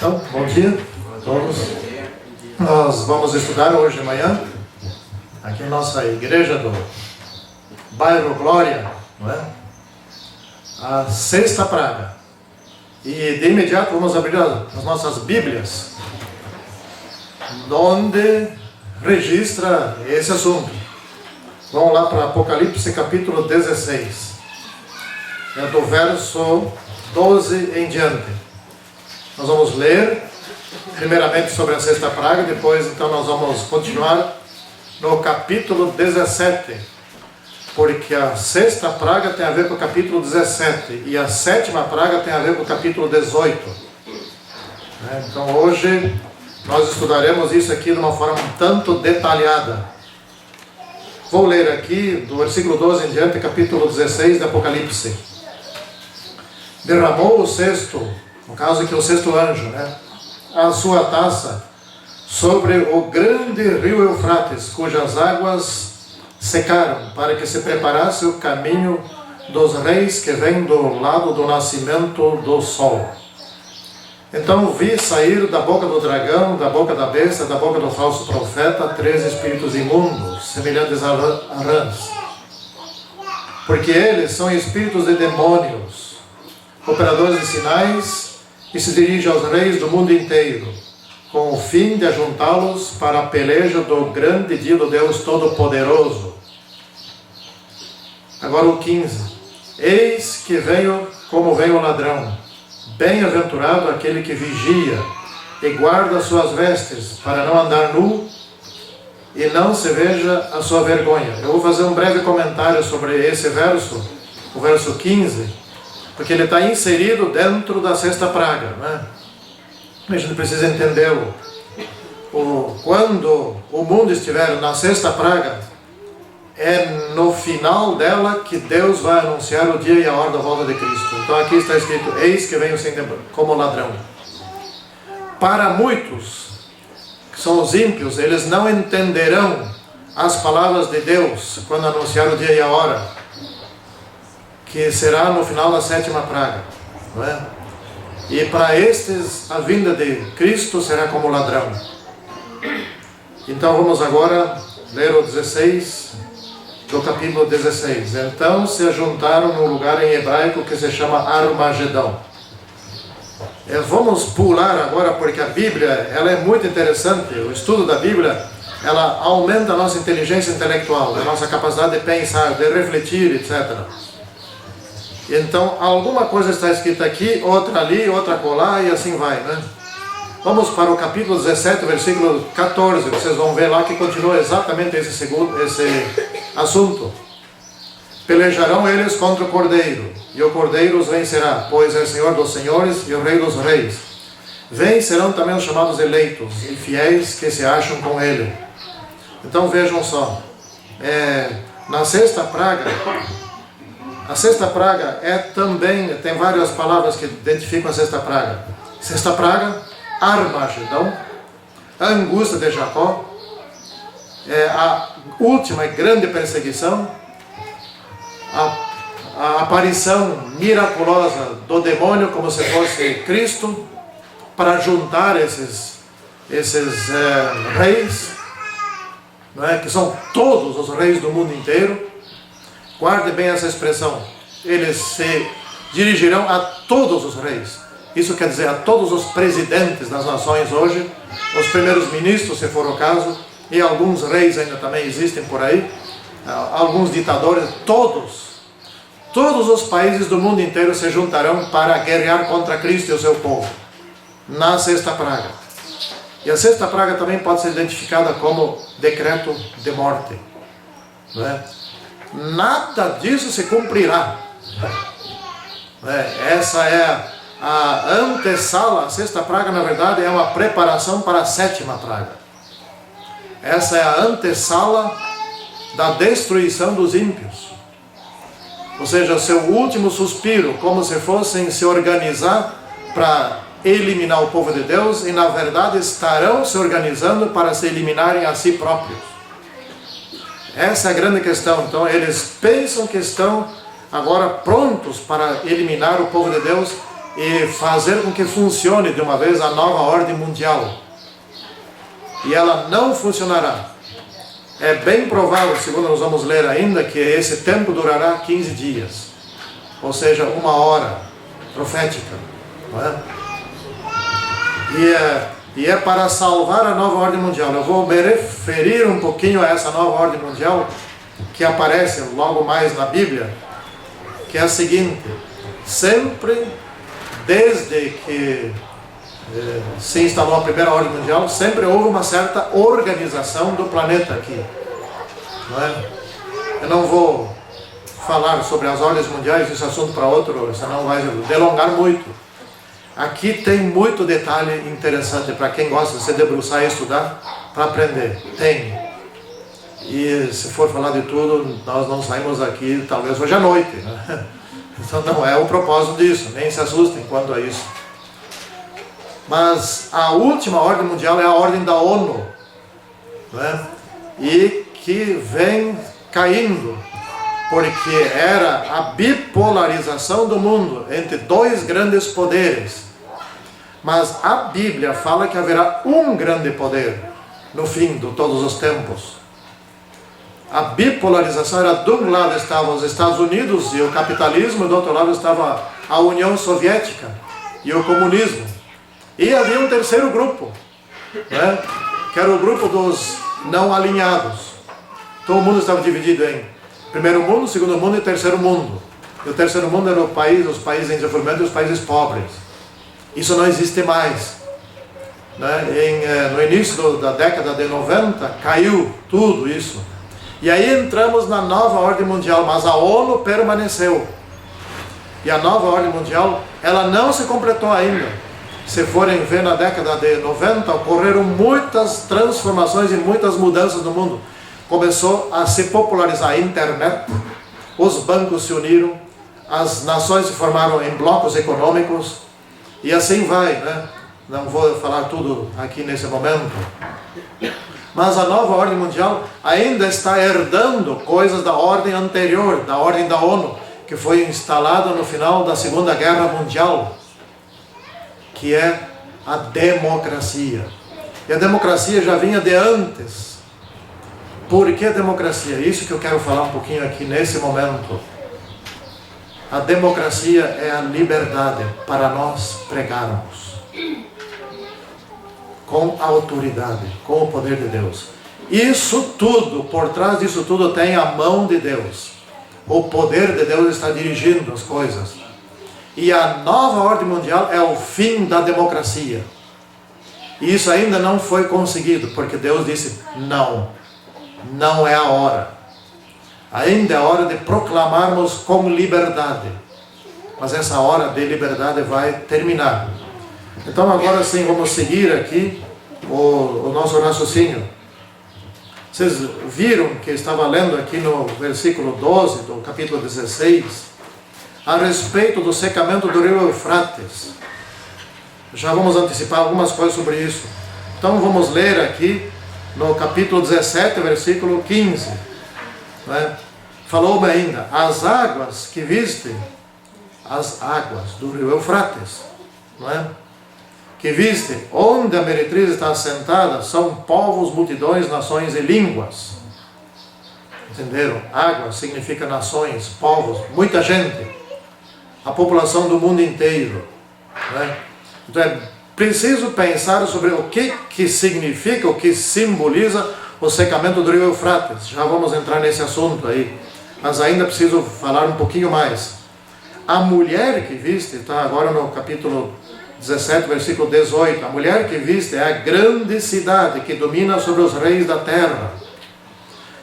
Então, bom dia a todos. Nós vamos estudar hoje de manhã, aqui em nossa igreja do bairro Glória, não é? A sexta praga. E de imediato vamos abrir as nossas Bíblias, onde registra esse assunto. Vamos lá para Apocalipse capítulo 16, do verso 12 em diante. Nós vamos ler primeiramente sobre a sexta praga, depois então nós vamos continuar no capítulo 17, porque a sexta praga tem a ver com o capítulo 17 e a sétima praga tem a ver com o capítulo 18. Então hoje nós estudaremos isso aqui de uma forma um tanto detalhada. Vou ler aqui do versículo 12 em diante, capítulo 16 de Apocalipse. Derramou o sexto, no caso aqui o sexto anjo, a sua taça sobre o grande rio Eufrates, cujas águas secaram, para que se preparasse o caminho dos reis que vêm do lado do nascimento do sol. Então vi sair da boca do dragão, da boca da besta, da boca do falso profeta, 3 espíritos imundos, semelhantes a rãs. Porque eles são espíritos de demônios, operadores de sinais, e se dirigem aos reis do mundo inteiro, com o fim de ajuntá-los para a peleja do grande dia do Deus Todo-Poderoso. Agora o 15. Eis que venho como vem o ladrão. Bem-aventurado aquele que vigia e guarda suas vestes, para não andar nu e não se veja a sua vergonha. Eu vou fazer um breve comentário sobre esse verso, o verso 15, porque ele está inserido dentro da sexta praga, A gente precisa entendê-lo. Quando o mundo estiver na sexta praga, é no final dela que Deus vai anunciar o dia e a hora da volta de Cristo. Então aqui está escrito: eis que venho como ladrão. Para muitos, que são os ímpios, eles não entenderão as palavras de Deus quando anunciar o dia e a hora, que será no final da sétima praga, E para estes a vinda de Cristo será como ladrão. Então vamos agora ler o 16 do capítulo 16. Então se ajuntaram num lugar em hebraico que se chama Armagedão. Vamos pular agora, porque a Bíblia ela é muito interessante. O estudo da Bíblia ela aumenta a nossa inteligência intelectual, a nossa capacidade de pensar, de refletir, etc. Então, alguma coisa está escrita aqui, outra ali, outra acolá, e assim vai, Vamos para o capítulo 17, versículo 14. Vocês vão ver lá que continua exatamente esse assunto. Pelejarão eles contra o Cordeiro, e o Cordeiro os vencerá, pois é Senhor dos senhores e o Rei dos reis. Vencerão também os chamados eleitos e fiéis que se acham com ele. Então vejam só, na sexta praga, a sexta praga também, tem várias palavras que identificam a sexta praga. Sexta praga, Armagedão, a angústia de Jacó, a última e grande perseguição, a aparição miraculosa do demônio como se fosse Cristo, para juntar esses reis, que são todos os reis do mundo inteiro. Guarde bem essa expressão. Eles se dirigirão a todos os reis. Isso quer dizer a todos os presidentes das nações hoje, os primeiros ministros, se for o caso, e alguns reis ainda também existem por aí, alguns ditadores, todos os países do mundo inteiro se juntarão para guerrear contra Cristo e o seu povo, na sexta praga. E a sexta praga também pode ser identificada como decreto de morte, Nada disso se cumprirá. Essa é a antessala. A sexta praga, na verdade, é uma preparação para a sétima praga. Essa é a antessala da destruição dos ímpios. Ou seja, seu último suspiro, como se fossem se organizar para eliminar o povo de Deus, e na verdade estarão se organizando para se eliminarem a si próprios. Essa é a grande questão. Então eles pensam que estão agora prontos para eliminar o povo de Deus e fazer com que funcione de uma vez a nova ordem mundial. E ela não funcionará. É bem provável, segundo nós vamos ler ainda, que esse tempo durará 15 dias. Ou seja, 1 hora profética. Não é? E é para salvar a nova ordem mundial. Eu vou me referir um pouquinho a essa nova ordem mundial que aparece logo mais na Bíblia, que é a seguinte: sempre, desde que se instalou a primeira ordem mundial, sempre houve uma certa organização do planeta aqui. Não é? Eu não vou falar sobre as ordens mundiais, esse assunto para outro, senão vai delongar muito. Aqui tem muito detalhe interessante para quem gosta de se debruçar e estudar, para aprender. Tem. E se for falar de tudo, nós não saímos aqui talvez hoje à noite, né? Então não é o propósito disso, nem se assustem quanto a isso. Mas a última ordem mundial é a ordem da ONU, né? E que vem caindo, porque era a bipolarização do mundo entre dois grandes poderes. Mas a Bíblia fala que haverá um grande poder no fim de todos os tempos. A bipolarização era: de um lado estavam os Estados Unidos e o capitalismo, e do outro lado estava a União Soviética e o comunismo. E havia um terceiro grupo, né? Que era o grupo dos não alinhados. Todo mundo estava dividido em primeiro mundo, segundo mundo e terceiro mundo. E o terceiro mundo era os países em desenvolvimento e os países pobres. Isso não existe mais, né? No início da década de 90 caiu tudo isso. E aí entramos na nova ordem mundial, mas a ONU permaneceu. E a nova ordem mundial, ela não se completou ainda. Se forem ver, na década de 90 ocorreram muitas transformações e muitas mudanças no mundo. Começou a se popularizar a internet, os bancos se uniram, as nações se formaram em blocos econômicos, e assim vai, né? Não vou falar tudo aqui nesse momento. Mas a nova ordem mundial ainda está herdando coisas da ordem anterior, da ordem da ONU, que foi instalada no final da Segunda Guerra Mundial, que é a democracia. E a democracia já vinha de antes. Por que a democracia? Isso que eu quero falar um pouquinho aqui nesse momento. A democracia é a liberdade para nós pregarmos com autoridade, com o poder de Deus. Isso tudo, por trás disso tudo tem a mão de Deus. O poder de Deus está dirigindo as coisas. E a nova ordem mundial é o fim da democracia. E isso ainda não foi conseguido, porque Deus disse: não, não é a hora. Ainda é a hora de proclamarmos com liberdade. Mas essa hora de liberdade vai terminar. Então agora sim, vamos seguir aqui o nosso raciocínio. Vocês viram que estava lendo aqui no versículo 12 do capítulo 16, a respeito do secamento do rio Eufrates. Já vamos antecipar algumas coisas sobre isso. Então vamos ler aqui no capítulo 17, versículo 15. Né? Falou-me ainda: as águas que viste, as águas do rio Eufrates, não é? Que viste, onde a meretriz está assentada, são povos, multidões, nações e línguas. Entenderam? Água significa nações, povos, muita gente. A população do mundo inteiro. Né? Então é preciso pensar sobre o que significa, o que simboliza o secamento do rio Eufrates. Já vamos entrar nesse assunto aí. Mas ainda preciso falar um pouquinho mais. A mulher que viste, está agora no capítulo 17, versículo 18. A mulher que viste é a grande cidade que domina sobre os reis da terra.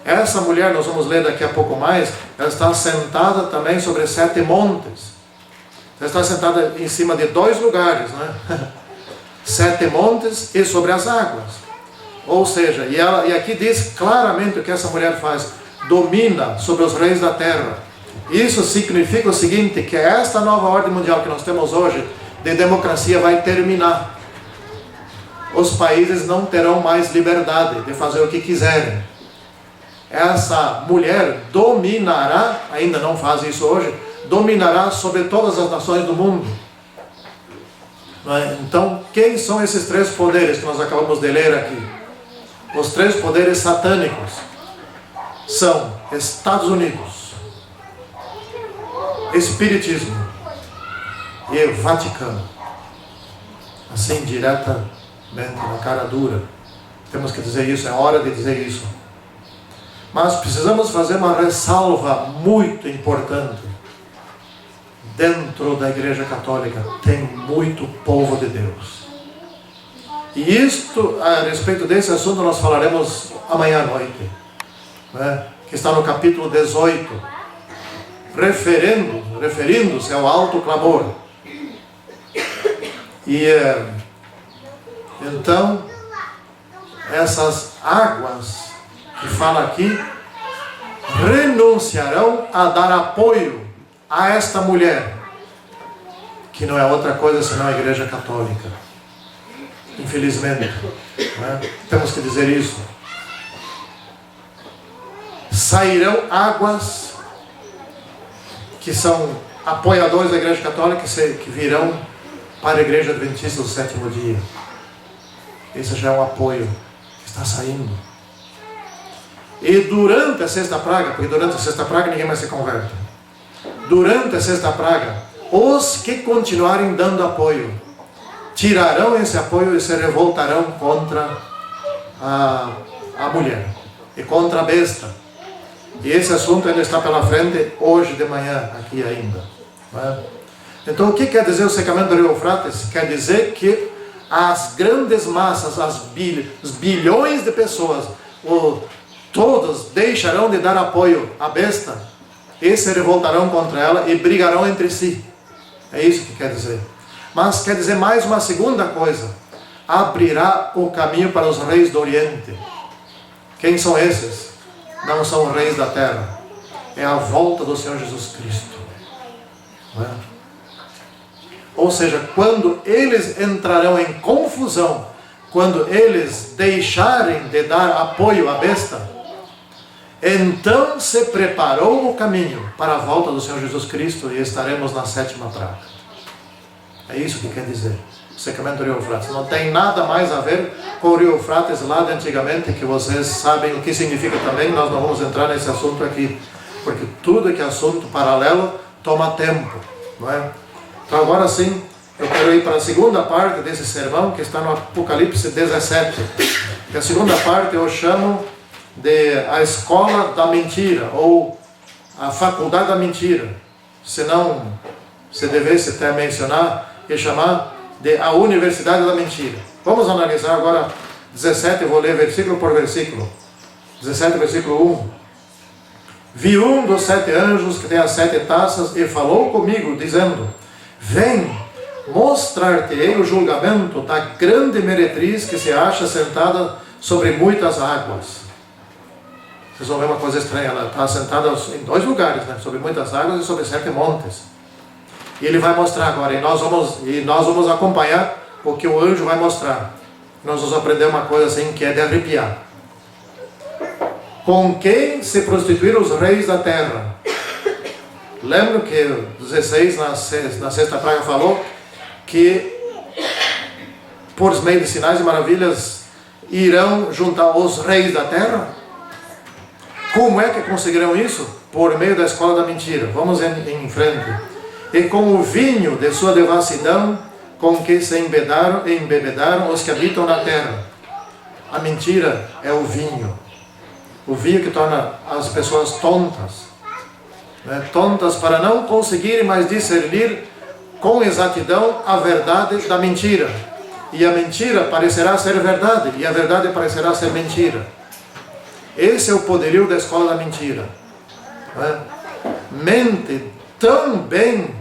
Essa mulher, nós vamos ler daqui a pouco mais, ela está sentada também sobre 7 montes. Ela está sentada em cima de 2 lugares, né? 7 montes e sobre as águas. Ou seja, e aqui diz claramente o que essa mulher faz: domina sobre os reis da terra. Isso significa o seguinte, que esta nova ordem mundial que nós temos hoje, de democracia, vai terminar. Os países não terão mais liberdade de fazer o que quiserem. Essa mulher dominará, ainda não faz isso hoje, dominará sobre todas as nações do mundo. Não é? Então, quem são esses três poderes que nós acabamos de ler aqui? Os três poderes satânicos são Estados Unidos, Espiritismo e Vaticano. Assim, diretamente, na cara dura. Temos que dizer isso, é hora de dizer isso. Mas precisamos fazer uma ressalva muito importante. Dentro da Igreja Católica tem muito povo de Deus. E isto, a respeito desse assunto, nós falaremos amanhã à noite, né? Que está no capítulo 18, referindo-se ao alto clamor. E então, essas águas que fala aqui renunciarão a dar apoio a esta mulher, que não é outra coisa senão a Igreja Católica. Infelizmente, né? Temos que dizer isso. Sairão águas que são apoiadores da Igreja Católica, que virão para a Igreja Adventista do Sétimo Dia. Esse já é um apoio que está saindo. E durante a sexta praga, porque durante a sexta praga ninguém mais se converte. Durante a sexta praga, os que continuarem dando apoio tirarão esse apoio e se revoltarão contra a mulher e contra a besta. E esse assunto ele está pela frente hoje de manhã, aqui ainda. Né? Então, o que quer dizer o secamento do rio Eufrates? Quer dizer que as grandes massas, os bilhões de pessoas, todos deixarão de dar apoio à besta e se revoltarão contra ela e brigarão entre si. É isso que quer dizer. Mas quer dizer mais uma segunda coisa: abrirá o caminho para os reis do Oriente. Quem são esses? Não são reis da terra. É a volta do Senhor Jesus Cristo. Não é? Ou seja, quando eles entrarão em confusão, quando eles deixarem de dar apoio à besta, então se preparou o caminho para a volta do Senhor Jesus Cristo e estaremos na sétima praga. É isso que quer dizer o secamento do rio Eufrates. Não tem nada mais a ver com o rio Eufrates lá de antigamente, que vocês sabem o que significa também. Nós não vamos entrar nesse assunto aqui, porque tudo que é assunto paralelo toma tempo, não é? Então agora sim, eu quero ir para a segunda parte desse sermão, que está no Apocalipse 17. Que a segunda parte eu chamo de a escola da mentira, ou a faculdade da mentira. Se não se devesse até mencionar e chamar de a universidade da mentira. Vamos analisar agora 17, eu vou ler versículo por versículo. 17, versículo 1. Vi um dos 7 anjos que tem as 7 taças e falou comigo, dizendo: vem, mostrar-te-ei o julgamento da grande meretriz que se acha sentada sobre muitas águas. Vocês vão ver uma coisa estranha, ela está sentada em 2 lugares, né? Sobre muitas águas e sobre 7 montes. E ele vai mostrar agora, e nós vamos acompanhar o que o anjo vai mostrar. Nós vamos aprender uma coisa assim que é de arrepiar. Com quem se prostituíram os reis da terra? Lembra que 16 na sexta praga falou que por meio de sinais e maravilhas irão juntar os reis da terra? Como é que conseguirão isso? Por meio da escola da mentira. Vamos em frente. E com o vinho de sua devassidão, com que se embebedaram os que habitam na terra. A mentira é o vinho. O vinho que torna as pessoas tontas. Né? Tontas para não conseguirem mais discernir com exatidão a verdade da mentira. E a mentira parecerá ser verdade, e a verdade parecerá ser mentira. Esse é o poderio da escola da mentira. Né? Mente tão bem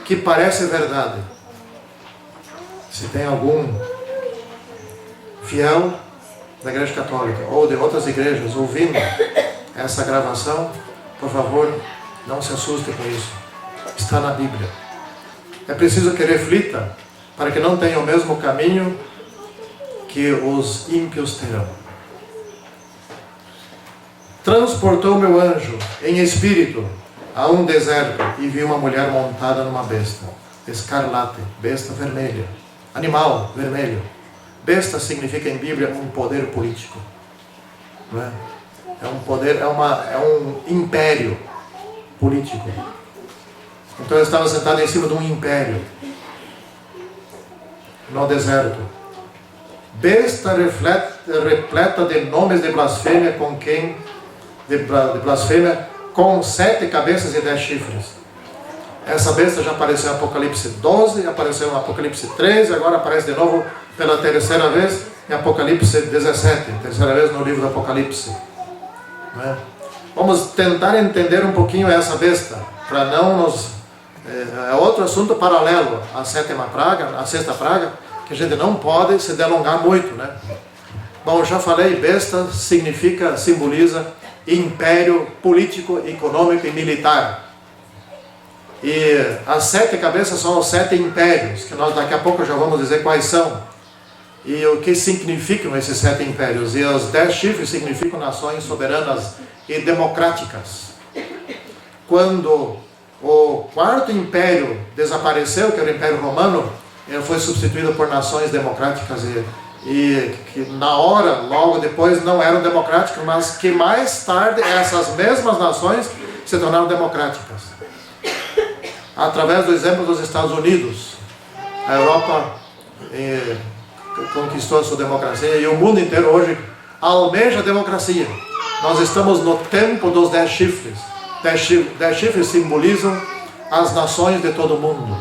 que parece verdade. Se tem algum fiel da Igreja Católica ou de outras igrejas ouvindo essa gravação, por favor, não se assuste com isso. Está na Bíblia. É preciso que reflita para que não tenha o mesmo caminho que os ímpios terão. Transportou meu anjo em espírito a um deserto e vi uma mulher montada numa besta, escarlate, besta vermelha. animal vermelho. Besta significa em Bíblia um poder político. Não é? É um poder, é um império político. Então eu estava sentado em cima de um império no deserto. Besta repleta de nomes de blasfêmia de blasfêmia com 7 cabeças e 10 chifres. Essa besta já apareceu em Apocalipse 12, apareceu em Apocalipse 13, agora aparece de novo pela terceira vez em Apocalipse 17, terceira vez no livro do Apocalipse. Não é? Vamos tentar entender um pouquinho essa besta, para não nos... É outro assunto paralelo à sétima praga, à sexta praga, que a gente não pode se delongar muito, né? Bom, já falei, besta simboliza império político, econômico e militar. E as 7 cabeças são os 7 impérios, que nós daqui a pouco já vamos dizer quais são. E o que significam esses 7 impérios. E os 10 chifres significam nações soberanas e democráticas. Quando o 4º império desapareceu, que era o Império Romano, ele foi substituído por nações democráticas e que na hora, logo depois, não eram democráticas, mas que mais tarde essas mesmas nações se tornaram democráticas. Através do exemplo dos Estados Unidos, a Europa conquistou a sua democracia e o mundo inteiro hoje almeja a democracia. Nós estamos no tempo dos 10 chifres. 10 chifres simbolizam as nações de todo o mundo.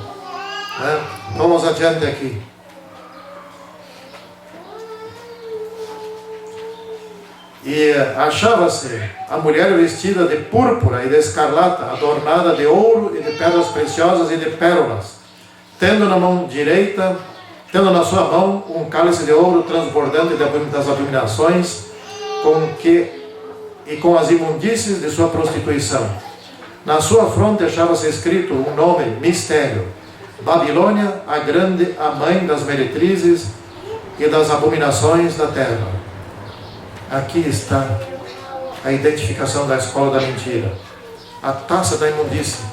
Né? Vamos adiante aqui. E achava-se a mulher vestida de púrpura e de escarlata, adornada de ouro e de pedras preciosas e de pérolas, tendo na mão direita, tendo na sua mão um cálice de ouro transbordante das abominações, com as imundícies de sua prostituição. Na sua fronte achava-se escrito um nome, mistério: Babilônia, a grande, a mãe das meretrizes e das abominações da terra. Aqui está a identificação da escola da mentira. A taça da imundície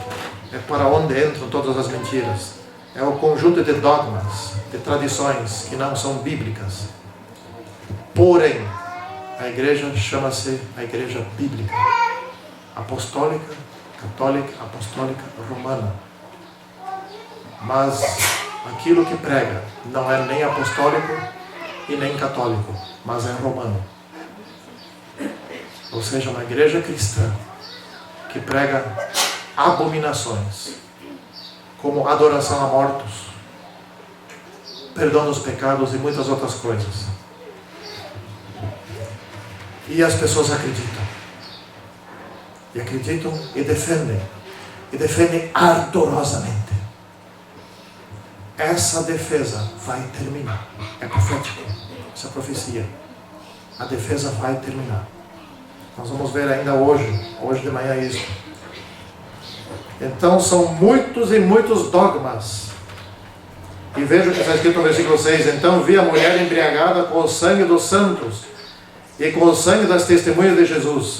é para onde entram todas as mentiras. É o conjunto de dogmas, de tradições que não são bíblicas. Porém, a igreja chama-se a igreja bíblica, apostólica, católica, apostólica, romana. Mas aquilo que prega não é nem apostólico e nem católico, mas é romano. Ou seja, uma igreja cristã que prega abominações, como adoração a mortos, perdão dos pecados e muitas outras coisas. E as pessoas acreditam. E acreditam e defendem. E defendem ardorosamente. Essa defesa vai terminar. É profético. Essa profecia. A defesa vai terminar. Nós vamos ver ainda hoje de manhã isso. Então são muitos e muitos dogmas. E veja o que está escrito no versículo 6. Então vi a mulher embriagada com o sangue dos santos e com o sangue das testemunhas de Jesus.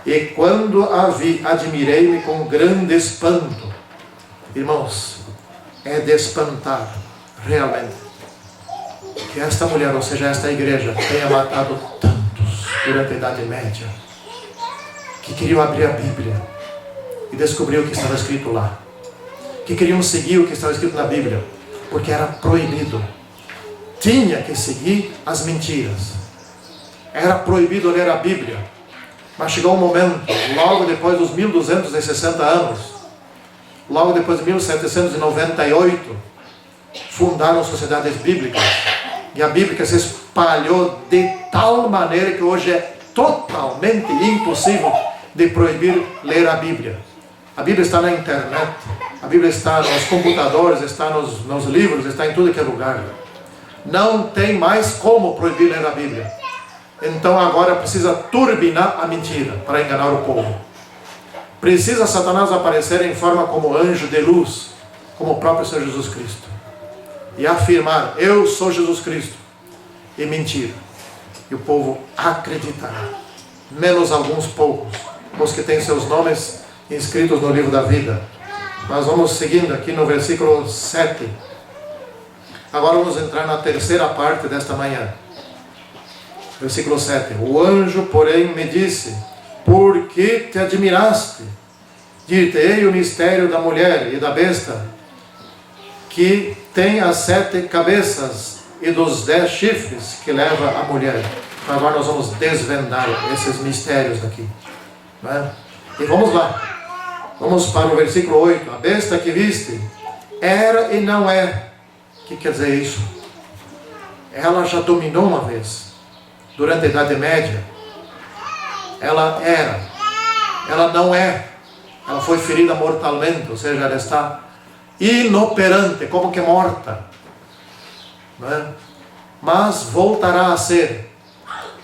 E quando a vi, admirei-me com grande espanto. Irmãos, é de espantar realmente que esta mulher, ou seja, esta igreja, tenha matado tantos durante a Idade Média, que queriam abrir a Bíblia e descobrir o que estava escrito lá, que queriam seguir o que estava escrito na Bíblia, porque era proibido. Tinha que seguir as mentiras. Era proibido ler a Bíblia. Mas chegou um momento, logo depois dos 1260 anos, logo depois de 1798, fundaram sociedades bíblicas. E a Bíblia se espalhou de tal maneira que hoje é totalmente impossível de proibir ler a Bíblia. A Bíblia está na internet, a Bíblia está nos computadores, está nos livros, está em tudo que é lugar. Não tem mais como proibir ler a Bíblia. Então agora precisa turbinar a mentira para enganar o povo. Precisa Satanás aparecer em forma como anjo de luz, como o próprio Senhor Jesus Cristo, e afirmar: eu sou Jesus Cristo, e mentir. E o povo acreditará, menos alguns poucos, os que têm seus nomes inscritos no livro da vida. Nós vamos seguindo aqui no versículo 7. Agora vamos entrar na terceira parte desta manhã. Versículo 7. O anjo, porém, me disse: por que te admiraste? Dir-te-ei o mistério da mulher e da besta, que tem as 7 cabeças e dos 10 chifres que leva a mulher. Então agora nós vamos desvendar esses mistérios aqui, né? E vamos lá. Vamos para o versículo 8. A besta que viste era e não é. O que quer dizer isso? Ela já dominou uma vez. Durante a Idade Média. Ela era. Ela não é. Ela foi ferida mortalmente. Ou seja, ela está inoperante, como que morta, né? Mas voltará a ser.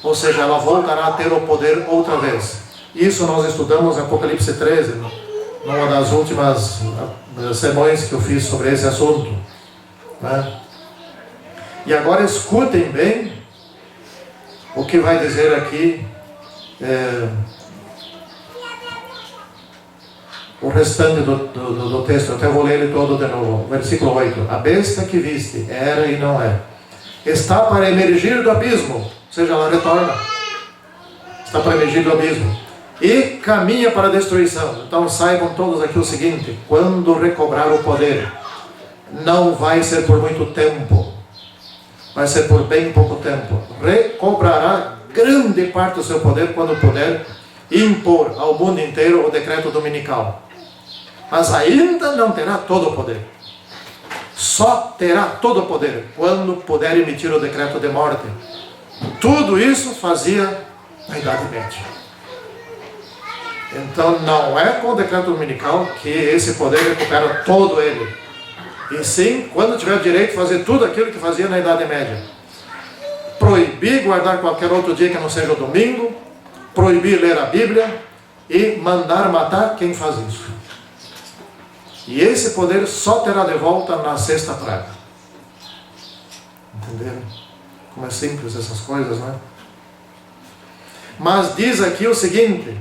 Ou seja, ela voltará a ter o poder outra vez. Isso nós estudamos em Apocalipse 13, numa das últimas sermões que eu fiz sobre esse assunto, né? E agora escutem bem o que vai dizer aqui o restante do texto. Eu até vou ler ele todo de novo. Versículo 8. A besta que viste era e não é. Está para emergir do abismo. Ou seja, ela retorna. Está para emergir do abismo. E caminha para a destruição. Então saibam todos aqui o seguinte: quando recobrar o poder, não vai ser por muito tempo. Vai ser por bem pouco tempo. Recobrará grande parte do seu poder quando puder impor ao mundo inteiro o decreto dominical. Mas ainda não terá todo o poder. Só terá todo o poder quando puder emitir o decreto de morte. Tudo isso fazia na Idade Média. Então não é com o decreto dominical que esse poder recupera todo ele. E sim, quando tiver o direito de fazer tudo aquilo que fazia na Idade Média. Proibir guardar qualquer outro dia que não seja o domingo. Proibir ler a Bíblia. E mandar matar quem faz isso. E esse poder só terá de volta na sexta praga. Entenderam? Como é simples essas coisas, né? Mas diz aqui o seguinte: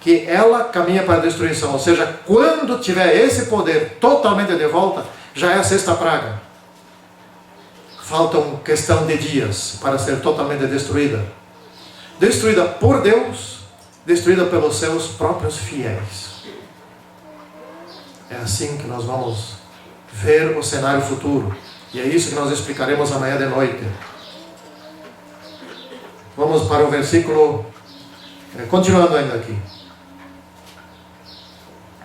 que ela caminha para a destruição. Ou seja, quando tiver esse poder totalmente de volta, já é a sexta praga. Faltam questão de dias para ser totalmente destruída. Destruída por Deus, destruída pelos seus próprios fiéis. É assim que nós vamos ver o cenário futuro. E é isso que nós explicaremos amanhã de noite. Vamos para o versículo, continuando ainda aqui.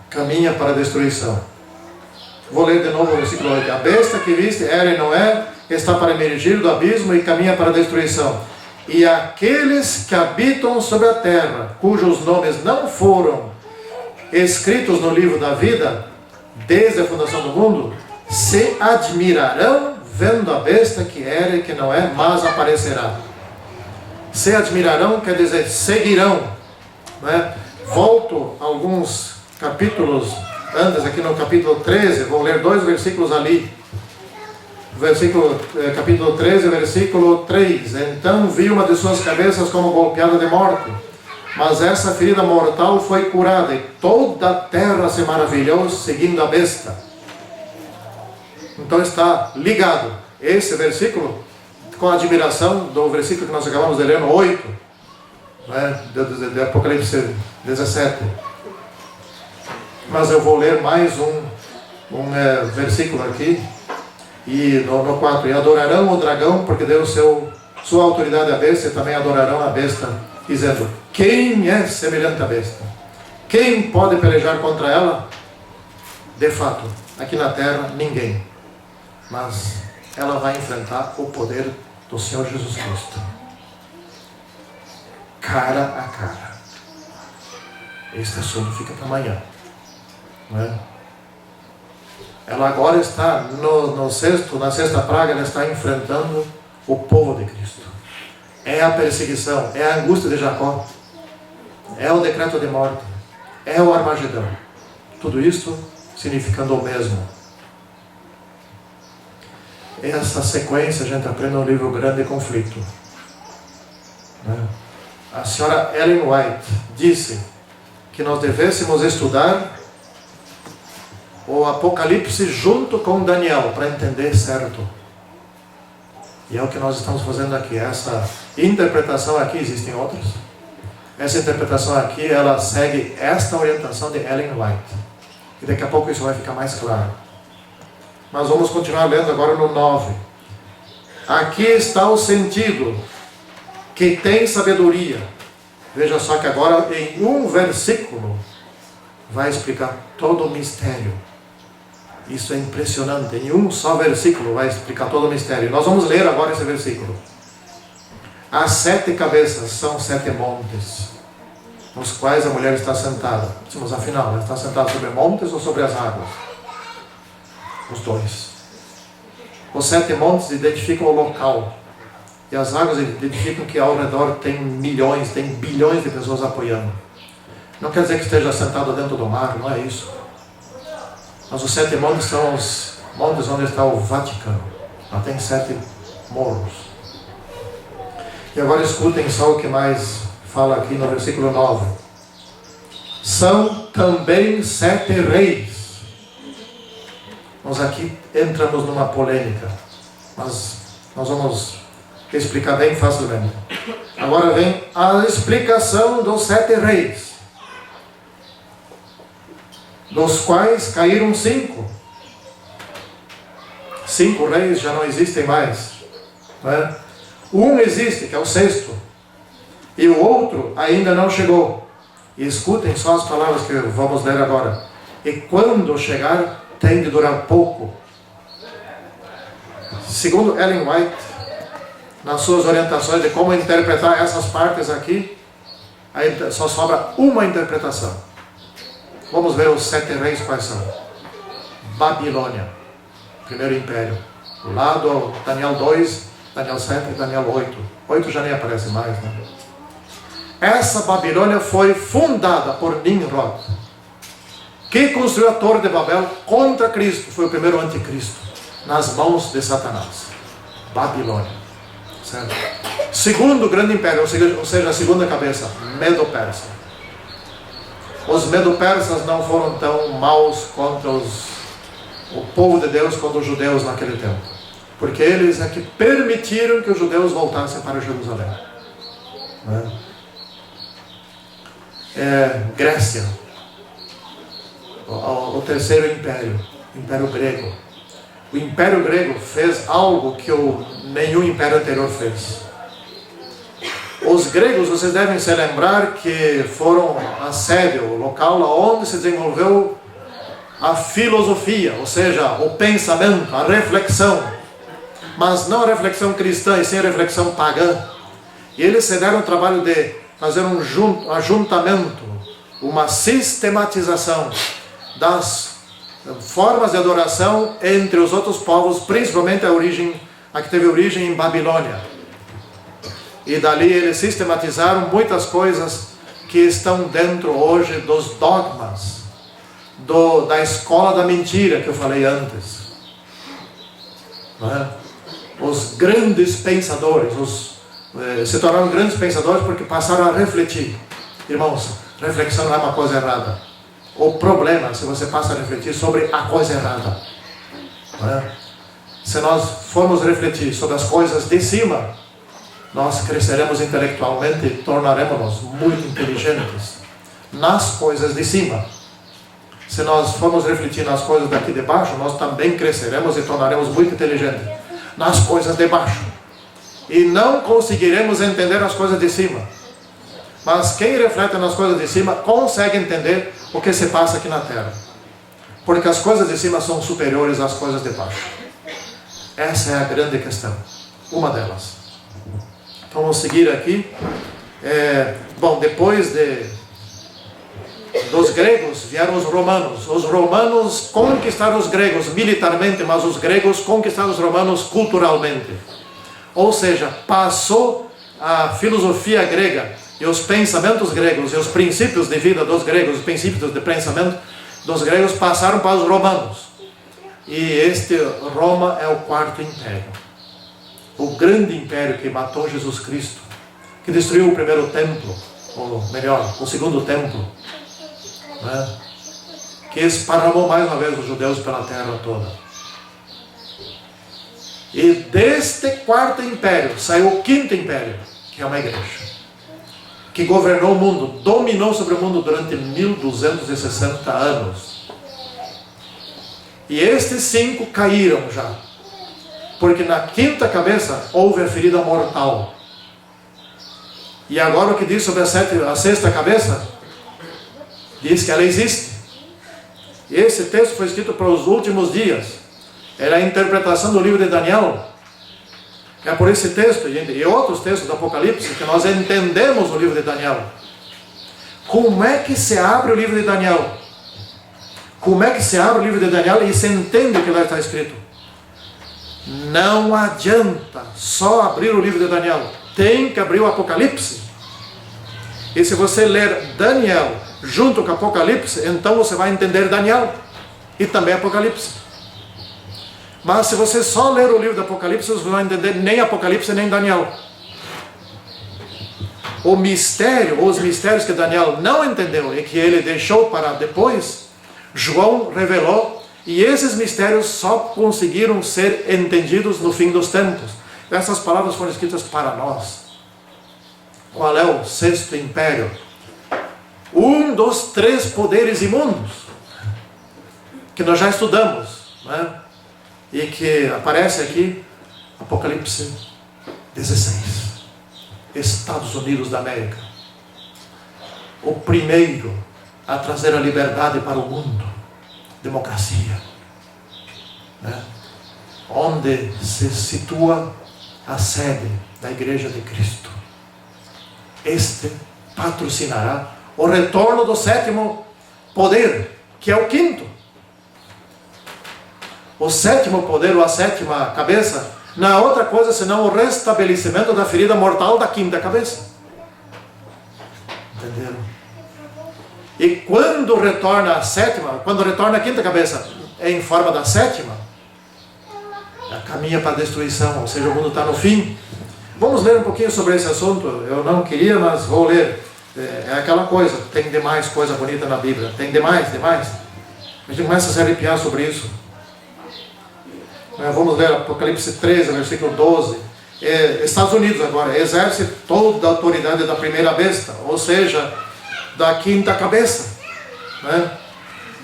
Caminha para a destruição. Vou ler de novo o versículo 8. A besta que viste era e não é, está para emergir do abismo e caminha para a destruição. E aqueles que habitam sobre a terra, cujos nomes não foram escritos no livro da vida, desde a fundação do mundo, se admirarão vendo a besta que era e que não é, mas aparecerá. Se admirarão quer dizer seguirão, né? Volto alguns capítulos antes, aqui no capítulo 13, vou ler 2 versículos ali. Capítulo 13, versículo 3. Então vi uma de suas cabeças como golpeada de morte, mas essa ferida mortal foi curada, e toda a terra se maravilhou seguindo a besta. Então está ligado esse versículo com a admiração do versículo que nós acabamos de ler no 8, né, de Apocalipse 17. Mas eu vou ler mais um versículo aqui, e no 4. E adorarão o dragão, porque deu sua autoridade à besta, e também adorarão a besta, dizendo: quem é semelhante à besta? Quem pode pelejar contra ela? De fato, aqui na terra, ninguém. Mas ela vai enfrentar o poder do Senhor Jesus Cristo. Cara a cara. Este assunto fica para amanhã, não é? Ela agora está na sexta praga, ela está enfrentando o povo de Cristo. É a perseguição, é a angústia de Jacó, é o decreto de morte, é o Armagedão. Tudo isso significando o mesmo. Essa sequência a gente aprende no livro Grande Conflito. A senhora Ellen White disse que nós devêssemos estudar o Apocalipse junto com Daniel, para entender certo. E é o que nós estamos fazendo aqui. Essa interpretação aqui, existem outras. Essa interpretação aqui, ela segue esta orientação de Ellen White. E daqui a pouco isso vai ficar mais claro. Mas vamos continuar lendo agora no 9. Aqui está o sentido que tem sabedoria. Veja só que agora em um versículo vai explicar todo o mistério. Isso é impressionante. Em um só versículo vai explicar todo o mistério. Nós vamos ler agora esse versículo. As 7 cabeças são 7 montes, nos quais a mulher está sentada. Mas afinal, ela está sentada sobre montes ou sobre as águas? Os dois. Os 7 montes identificam o local. E as águas identificam que ao redor tem milhões, tem bilhões de pessoas apoiando. Não quer dizer que esteja sentado dentro do mar, não é isso. Mas os 7 montes são os montes onde está o Vaticano. Lá tem 7 morros. E agora escutem só o que mais fala aqui no versículo 9. São também 7 reis. Nós aqui entramos numa polêmica, mas nós vamos explicar bem facilmente. Agora vem a explicação dos 7 reis, dos quais caíram 5. 5 reis já não existem mais, não é? Um existe, que é o 6º, e o outro ainda não chegou. E escutem só as palavras que vamos ler agora. E quando chegar, tem de durar pouco. Segundo Ellen White, nas suas orientações de como interpretar essas partes aqui, aí só sobra uma interpretação. Vamos ver os 7 reis quais são. Babilônia, primeiro império. Lá do Daniel 2, Daniel 7 e Daniel 8. 8 já nem aparece mais, né? Essa Babilônia foi fundada por Nimrod, que construiu a Torre de Babel contra Cristo. Foi o primeiro anticristo, nas mãos de Satanás. Babilônia, certo? Segundo grande império, ou seja, a segunda cabeça, Medo-Persa. Os Medo-Persas não foram tão maus contra o povo de Deus quanto os judeus naquele tempo, porque eles é que permitiram que os judeus voltassem para Jerusalém, né? Grécia, o terceiro império, o Império Grego. O Império Grego fez algo que nenhum império anterior fez. Os gregos, vocês devem se lembrar que foram a sede, o local onde se desenvolveu a filosofia, ou seja, o pensamento, a reflexão, mas não a reflexão cristã, e sim a reflexão pagã. E eles se deram o trabalho de fazer um ajuntamento, uma sistematização das formas de adoração entre os outros povos, principalmente a que teve origem em Babilônia. E dali eles sistematizaram muitas coisas que estão dentro hoje dos dogmas, da escola da mentira que eu falei antes. Não é? Os grandes pensadores, se tornaram grandes pensadores porque passaram a refletir. Irmãos, reflexão não é uma coisa errada. O problema é se você passa a refletir sobre a coisa errada. Não é? Se nós formos refletir sobre as coisas de cima, nós cresceremos intelectualmente e tornaremos-nos muito inteligentes nas coisas de cima. Se nós formos refletir nas coisas daqui de baixo, nós também cresceremos e tornaremos muito inteligentes nas coisas de baixo. E não conseguiremos entender as coisas de cima. Mas quem reflete nas coisas de cima consegue entender o que se passa aqui na terra. Porque as coisas de cima são superiores às coisas de baixo. Essa é a grande questão. Uma delas. Então vamos seguir aqui. Depois dos gregos vieram os romanos. Os romanos conquistaram os gregos militarmente, mas os gregos conquistaram os romanos culturalmente. Ou seja, passou a filosofia grega e os pensamentos gregos e os princípios de vida dos gregos, os princípios de pensamento dos gregos passaram para os romanos. E Roma é o 4º império. O grande império que matou Jesus Cristo, que destruiu o primeiro templo, ou melhor, o segundo templo, né? que esparramou mais uma vez os judeus pela terra toda. E deste quarto império saiu o quinto império, que é uma igreja, que governou o mundo, dominou sobre o mundo durante 1260 anos. E estes 5 caíram já, porque na quinta cabeça houve a ferida mortal. E agora o que diz sobre a sexta cabeça? Diz que ela existe. Esse texto foi escrito para os últimos dias. Era a interpretação do livro de Daniel. É por esse texto e outros textos do Apocalipse que nós entendemos o livro de Daniel. Como é que se abre o livro de Daniel? Como é que se abre o livro de Daniel e se entende o que lá está escrito? Não adianta só abrir o livro de Daniel. Tem que abrir o Apocalipse. E se você ler Daniel junto com o Apocalipse, então você vai entender Daniel e também Apocalipse. Mas se você só ler o livro do Apocalipse, você não vai entender nem Apocalipse nem Daniel. O mistério, os mistérios que Daniel não entendeu e que ele deixou para depois, João revelou, e esses mistérios só conseguiram ser entendidos no fim dos tempos. Essas palavras foram escritas para nós. Qual é o sexto império? Um dos 3 poderes imundos que nós já estudamos, né? E que aparece aqui, Apocalipse 16. Estados Unidos da América. O primeiro a trazer a liberdade para o mundo. Democracia. Né? Onde se situa a sede da Igreja de Cristo. Este patrocinará o retorno do 7º poder, que é o quinto. O 7º poder, ou a 7ª cabeça, não é outra coisa senão o restabelecimento da ferida mortal da quinta cabeça. Entenderam? E quando retorna a 7ª, quando retorna a quinta cabeça em forma da 7ª, caminha para a destruição, ou seja, o mundo está no fim. Vamos ler um pouquinho sobre esse assunto. Eu não queria, mas vou ler. É aquela coisa, tem demais coisa bonita na Bíblia. Tem demais. A gente começa a se arrepiar sobre isso. Vamos ler Apocalipse 13, versículo 12. Estados Unidos agora exerce toda a autoridade da primeira besta, ou seja, da quinta cabeça, né?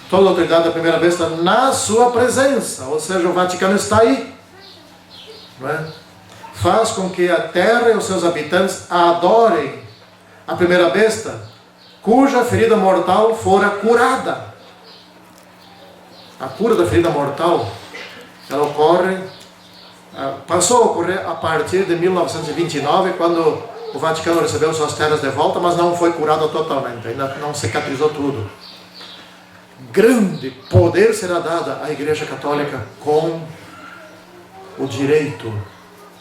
Toda a autoridade da primeira besta na sua presença, ou seja, o Vaticano está aí, né? Faz com que a terra e os seus habitantes adorem a primeira besta, cuja ferida mortal fora curada. A cura da ferida mortal, ela passou a ocorrer a partir de 1929, quando o Vaticano recebeu suas terras de volta, mas não foi curada totalmente, ainda não cicatrizou tudo. Grande poder será dado à Igreja Católica com o direito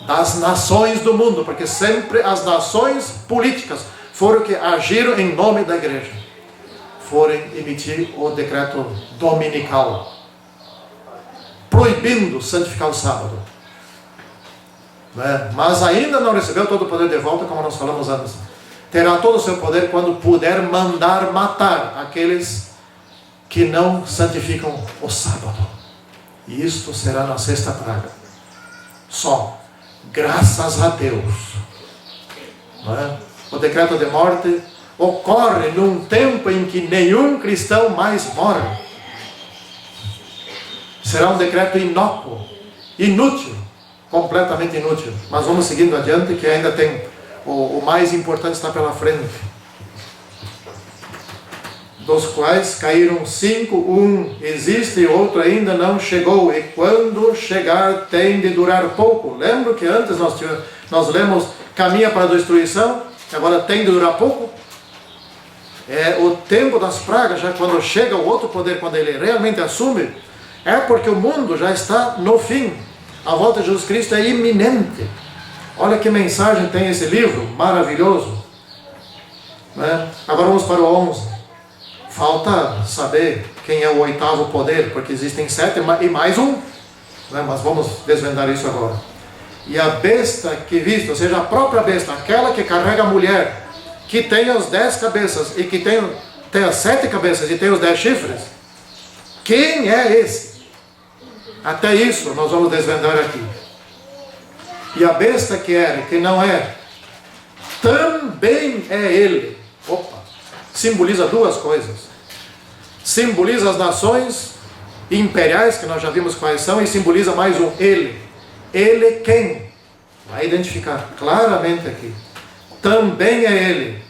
das nações do mundo, porque sempre as nações políticas foram que agiram em nome da Igreja, foram emitir o decreto dominical, proibindo santificar o sábado. Mas ainda não recebeu todo o poder de volta, como nós falamos antes. Terá todo o seu poder quando puder mandar matar aqueles que não santificam o sábado. E isto será na sexta praga. Só, graças a Deus. O decreto de morte ocorre num tempo em que nenhum cristão mais morre. Será um decreto inócuo, inútil, completamente inútil. Mas vamos seguindo adiante, que ainda tem o mais importante está pela frente. Dos quais caíram 5, um existe e outro ainda não chegou, e quando chegar tem de durar pouco. Lembra que antes nós lemos caminha para a destruição, agora tem de durar pouco? É o tempo das pragas, já quando chega o outro poder, quando ele realmente assume, é porque o mundo já está no fim. A volta de Jesus Cristo é iminente. Olha que mensagem tem esse livro, maravilhoso. Agora vamos para o 11. Falta saber quem é o 8º poder, porque existem 7 e mais um. Mas vamos desvendar isso agora. E a besta que viste, ou seja, a própria besta, aquela que carrega a mulher, que tem as 10 cabeças e que tem as 7 cabeças e tem os 10 chifres, Quem é esse? Até isso nós vamos desvendar aqui. E a besta que era e que não é, também é ele. Opa! Simboliza duas coisas. Simboliza as nações imperiais, que nós já vimos quais são, e simboliza mais um ele. Ele quem? Vai identificar claramente aqui. Também é ele,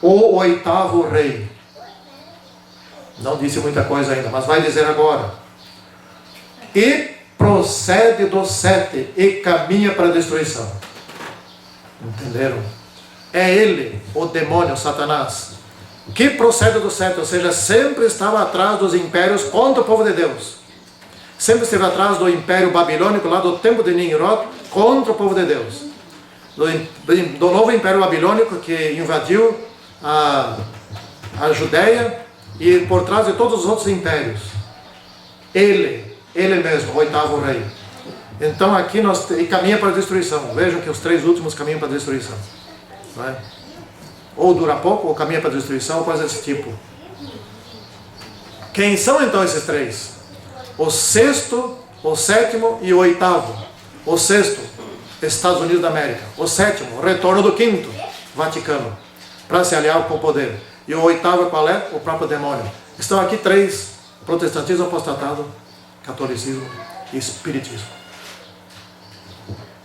o oitavo rei. Não disse muita coisa ainda, mas vai dizer agora. E procede do 7 e caminha para a destruição. Entenderam? É ele, o demônio, Satanás, que procede do 7, ou seja, sempre estava atrás dos impérios contra o povo de Deus. Sempre esteve atrás do império babilônico, lá do tempo de Nimrod, contra o povo de Deus. Do novo império babilônico que invadiu a Judéia e por trás de todos os outros impérios. Ele mesmo, o oitavo rei. Então aqui e caminha para a destruição. Vejam que os três últimos caminham para a destruição. Não é? Ou dura pouco, ou caminha para a destruição, ou coisa desse tipo. Quem são então esses três? O sexto, o sétimo e o oitavo. O sexto, Estados Unidos da América. O sétimo, o retorno do quinto, Vaticano, para se aliar com o poder. E o oitavo qual é? O próprio demônio. Estão aqui três: protestantismo, apostatado, catolicismo e espiritismo.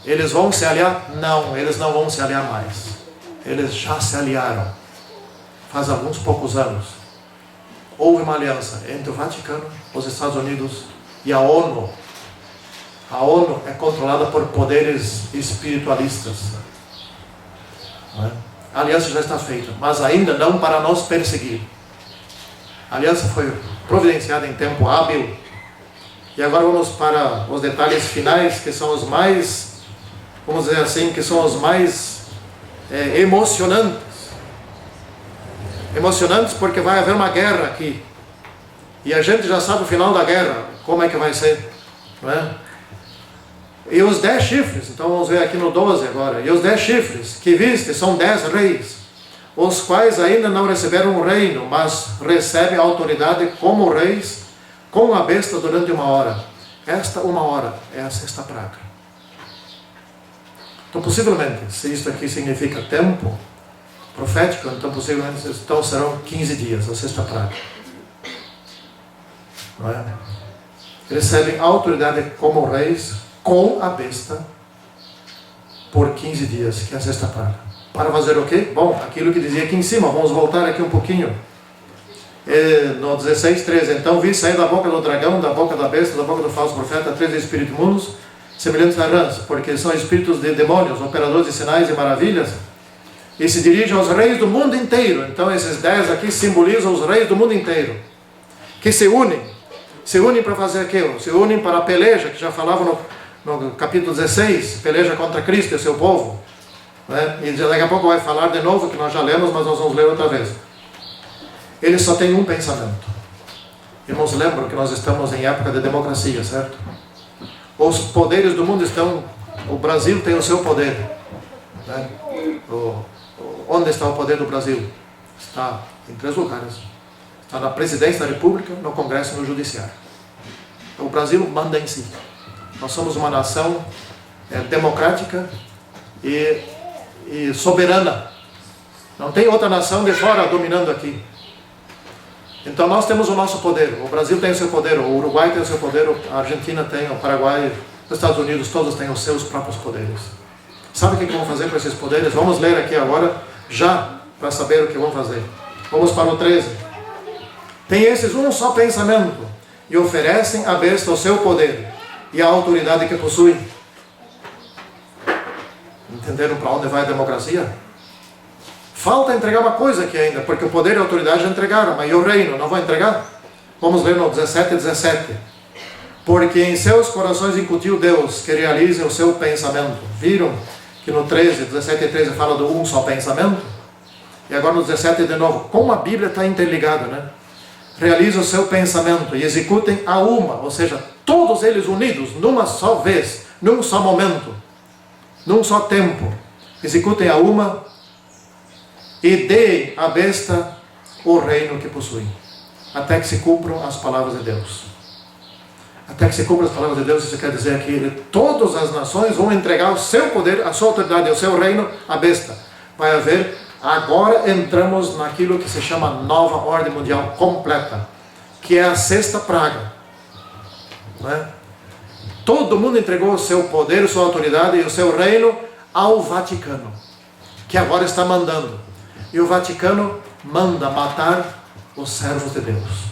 Eles vão se aliar? Não, eles não vão se aliar mais. Eles já se aliaram. Faz alguns poucos anos. Houve uma aliança entre o Vaticano, os Estados Unidos e a ONU. A ONU é controlada por poderes espiritualistas. Não é? A aliança já está feita, mas ainda não para nos perseguir. A aliança foi providenciada em tempo hábil. E agora vamos para os detalhes finais, que são os mais, vamos dizer assim, que são os mais emocionantes. Emocionantes porque vai haver uma guerra aqui. E a gente já sabe o final da guerra, como é que vai ser. Não é? E os 10 chifres, então vamos ver aqui no 12 agora. E os 10 chifres que viste são 10 reis, os quais ainda não receberam o reino, mas recebem a autoridade como reis, com a besta durante 1 hora. Esta 1 hora é a sexta praga. Então possivelmente, se isto aqui significa tempo profético, então possivelmente serão 15 dias, a sexta praga. Não é? Recebem autoridade como reis, com a besta, por 15 dias, que é a sexta praga. Para fazer o quê? Bom, aquilo que dizia aqui em cima, vamos voltar aqui um pouquinho. No 16:13, então vi sair da boca do dragão, da boca da besta, da boca do falso profeta, 3 espíritos imundos, semelhantes a rãs, porque são espíritos de demônios, operadores de sinais e maravilhas, e se dirigem aos reis do mundo inteiro. Então esses 10 aqui simbolizam os reis do mundo inteiro, que se unem para fazer aquilo, se unem para a peleja, que já falava no capítulo 16, peleja contra Cristo e seu povo, né? E daqui a pouco vai falar de novo, que nós já lemos, mas nós vamos ler outra vez. Eles só têm um pensamento. Irmãos, lembram que nós estamos em época de democracia, certo? Os poderes do mundo estão... O Brasil tem o seu poder, né? Onde está o poder do Brasil? Está em 3 lugares. Está na presidência da República, no Congresso e no Judiciário. O Brasil manda em si. Nós somos uma nação democrática e soberana. Não tem outra nação de fora dominando aqui. Então nós temos o nosso poder. O Brasil tem o seu poder, o Uruguai tem o seu poder, a Argentina tem, o Paraguai, os Estados Unidos, todos têm os seus próprios poderes. Sabe o que vão fazer com esses poderes? Vamos ler aqui agora, já, para saber o que vão fazer. Vamos para o 13. Tem esses um só pensamento, e oferecem à besta o seu poder e a autoridade que possui. Entenderam para onde vai a democracia? Falta entregar uma coisa aqui ainda, porque o poder e a autoridade já entregaram, mas e o reino, não vão entregar? Vamos ler no 17:17. Porque em seus corações incutiu Deus que realizem o seu pensamento. Viram que no 17:13 fala do um só pensamento? E agora no 17 de novo, como a Bíblia está interligada, né? Realizem o seu pensamento e executem a uma, ou seja, todos eles unidos, numa só vez, num só momento, num só tempo. Executem a uma e deem à besta o reino que possuem. até que se cumpram as palavras de Deus. Até que se cumpram as palavras de Deus, isso quer dizer que todas as nações vão entregar o seu poder, a sua autoridade, o seu reino à besta. Vai haver, agora entramos naquilo que se chama nova ordem mundial completa, que é a sexta praga. Não é? Todo mundo entregou o seu poder, sua autoridade e o seu reino ao Vaticano, que agora está mandando. E o Vaticano manda matar os servos de Deus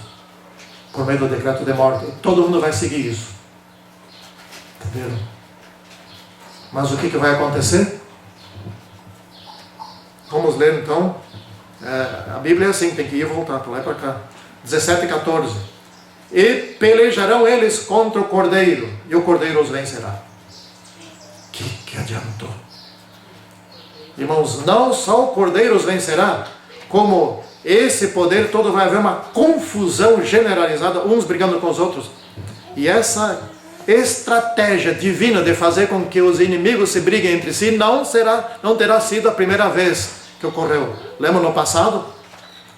por meio do decreto de morte. E todo mundo vai seguir isso. Entenderam? Mas o que vai acontecer? Vamos ler então. A Bíblia é assim, tem que ir e voltar para lá e para cá. 17 e 14. E pelejarão eles contra o Cordeiro, e o Cordeiro os vencerá. Que adiantou? Irmãos, não só o Cordeiro os vencerá, como esse poder todo, vai haver uma confusão generalizada, uns brigando com os outros. E essa estratégia divina de fazer com que os inimigos se briguem entre si não terá sido a primeira vez que ocorreu. Lembra no passado?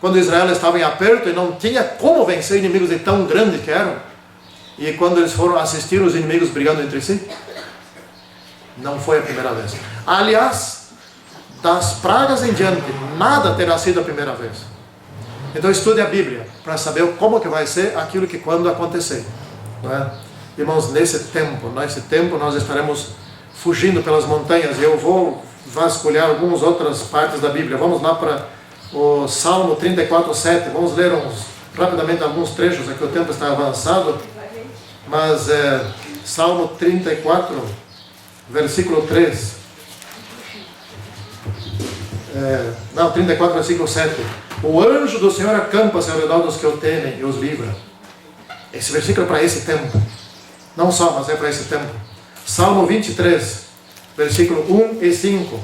Quando Israel estava em aperto e não tinha como vencer inimigos de tão grandes que eram? E quando eles foram assistir os inimigos brigando entre si? Não foi a primeira vez. Aliás, das pragas em diante, nada terá sido a primeira vez. Então estude a Bíblia para saber como que vai ser aquilo que quando acontecer. Não é? Irmãos, nesse tempo nós estaremos fugindo pelas montanhas. E eu vou vasculhar algumas outras partes da Bíblia. Vamos lá para o Salmo 34:7. Vamos ler rapidamente alguns trechos, aqui o tempo está avançado. Mas Salmo 34, versículo 3. 34, versículo 7. O anjo do Senhor acampa-se ao redor dos que o temem e os livra. Esse versículo é para esse tempo. Não só, mas é para esse tempo. Salmo 23, versículo 1 e 5.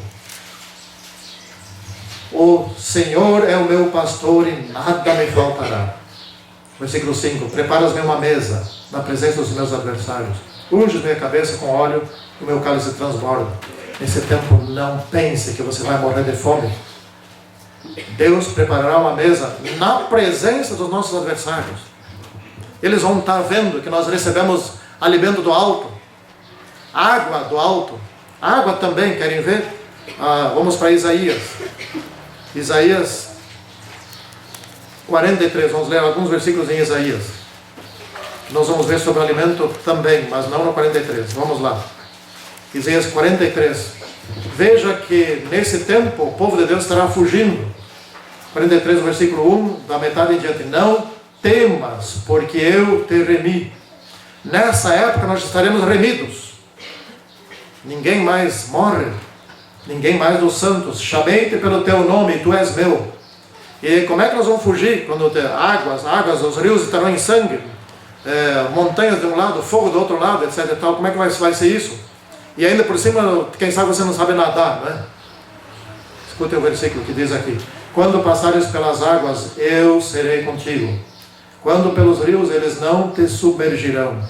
O Senhor é o meu pastor e nada me faltará. Versículo 5. Preparas-me uma mesa na presença dos meus adversários. Unges minha cabeça com óleo e o meu cálice transborda. Nesse tempo, não pense que você vai morrer de fome. Deus preparará uma mesa na presença dos nossos adversários. Eles vão estar vendo que nós recebemos alimento do alto, água do alto, água também, querem ver? Vamos para Isaías. Isaías 43, vamos ler alguns versículos em Isaías. Nós vamos ver sobre o alimento também, mas não no 43. Vamos lá. Isaías 43. Veja que nesse tempo o povo de Deus estará fugindo. 43, versículo 1, da metade em diante. Não temas, porque eu te remi. Nessa época nós estaremos remidos. Ninguém mais morre. Ninguém mais dos santos. Chamei-te pelo teu nome, tu és meu. E como é que nós vamos fugir? Quando águas, os rios estarão em sangue. Montanhas de um lado, fogo do outro lado, etc. E tal. Como é que vai ser isso? E ainda por cima, quem sabe você não sabe nadar, não é? Escute o versículo que diz aqui. Quando passares pelas águas, eu serei contigo. Quando pelos rios, eles não te submergirão.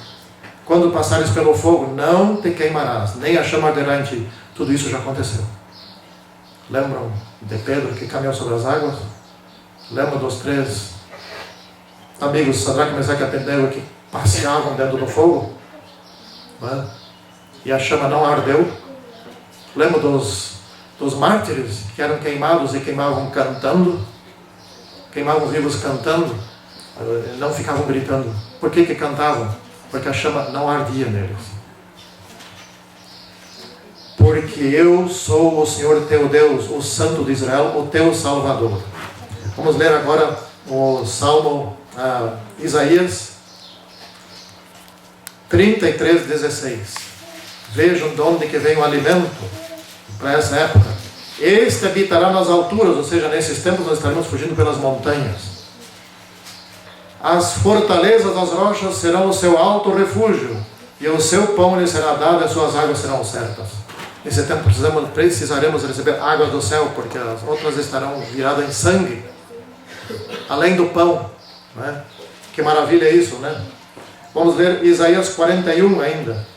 Quando passares pelo fogo, não te queimarás, nem a chama arderá em ti. Tudo isso já aconteceu. Lembram de Pedro que caminhou sobre as águas? Lembram dos 3 amigos, Sadraque, Mesaque e Abednego, que passeavam dentro do fogo? Não é? E a chama não ardeu. Lembra dos mártires que eram queimados e queimavam cantando? Queimavam vivos cantando, não ficavam gritando. Por que cantavam? Porque a chama não ardia neles. Porque eu sou o Senhor teu Deus, o Santo de Israel, o teu Salvador. Vamos ler agora o Salmo Isaías 33, 16. Vejam de onde que vem o alimento para essa época. Este habitará nas alturas, ou seja, nesses tempos nós estaremos fugindo pelas montanhas. As fortalezas das rochas serão o seu alto refúgio, e o seu pão lhe será dado, e as suas águas serão certas. Nesse tempo precisaremos receber água do céu, porque as outras estarão viradas em sangue, além do pão. Não é? Que maravilha isso, né? Vamos ler Isaías 41 ainda.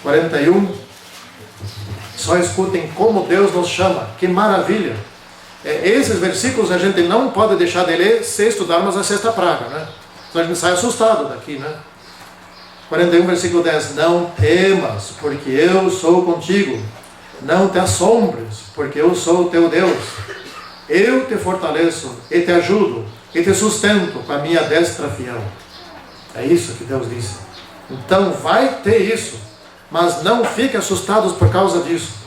41. Só escutem como Deus nos chama. Que maravilha! Esses versículos a gente não pode deixar de ler se estudarmos a sexta praga, né? Então a gente sai assustado daqui, né? 41, versículo 10. Não temas, porque eu sou contigo. Não te assombres, porque eu sou o teu Deus. Eu te fortaleço e te ajudo e te sustento com a minha destra fiel. É isso que Deus disse. Então vai ter isso, mas não fiquem assustados por causa disso.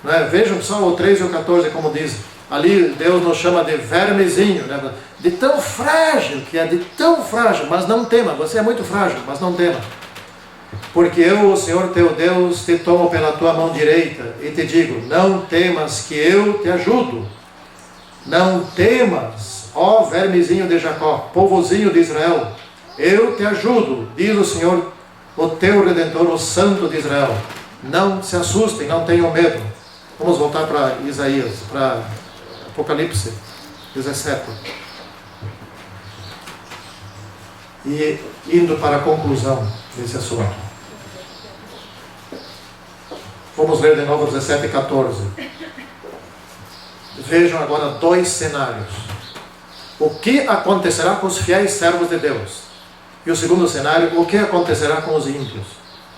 Não é? Vejam só o 3 e o 14 como diz. Ali Deus nos chama de vermezinho, né? De tão frágil que é, de tão frágil, mas não tema. Você é muito frágil, mas não tema. Porque eu, o Senhor teu Deus, te tomo pela tua mão direita e te digo, não temas que eu te ajudo. Não temas, ó vermezinho de Jacó, povozinho de Israel. Eu te ajudo, diz o Senhor, o teu Redentor, o Santo de Israel. Não se assustem, não tenham medo. Vamos voltar para Isaías, para Apocalipse 17. E indo para a conclusão desse assunto. Vamos ler de novo 17 e 14. Vejam agora dois cenários. O que acontecerá com os fiéis servos de Deus? E o segundo cenário, o que acontecerá com os ímpios?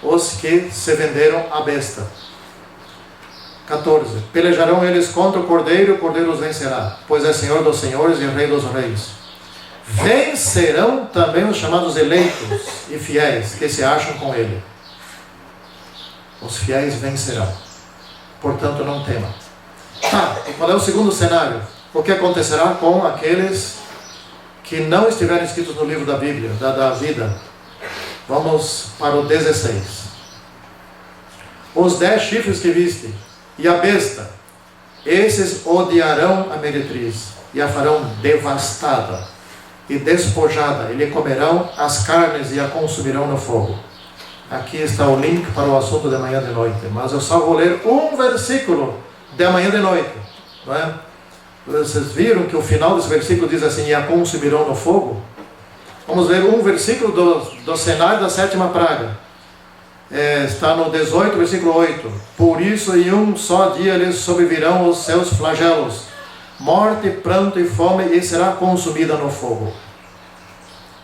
Os que se venderam à besta. 14. Pelejarão eles contra o Cordeiro e o Cordeiro os vencerá, pois é Senhor dos senhores e Rei dos reis. Vencerão também os chamados eleitos e fiéis que se acham com ele. Os fiéis vencerão. Portanto, não tema. E qual é o segundo cenário? O que acontecerá com aqueles que não estiverem escritos no livro da Bíblia, da vida? Vamos para o 16. Os 10 chifres que viste e a besta, esses odiarão a meretriz e a farão devastada e despojada, e lhe comerão as carnes e a consumirão no fogo. Aqui está o link para o assunto de amanhã de noite, mas eu só vou ler um versículo de amanhã de noite, não é? Vocês viram que o final desse versículo diz assim, e a consumirão no fogo? Vamos ver um versículo do cenário da sétima praga. Está no 18, versículo 8. Por isso em um só dia lhes sobrevirão os seus flagelos, morte, pranto e fome, e será consumida no fogo.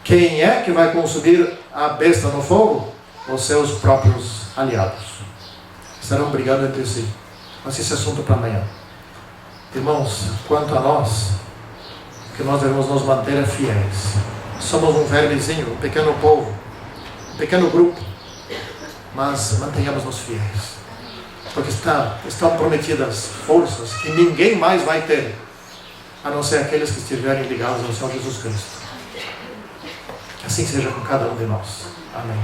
Quem é que vai consumir a besta no fogo? Os seus próprios aliados. Estarão brigando entre si. Mas esse assunto para amanhã. Irmãos, quanto a nós, que nós devemos nos manter fiéis. Somos um vermezinho, um pequeno povo, um pequeno grupo, mas mantenhamos-nos fiéis, porque estão prometidas forças que ninguém mais vai ter, a não ser aqueles que estiverem ligados ao Senhor Jesus Cristo. Que assim seja com cada um de nós. Amém.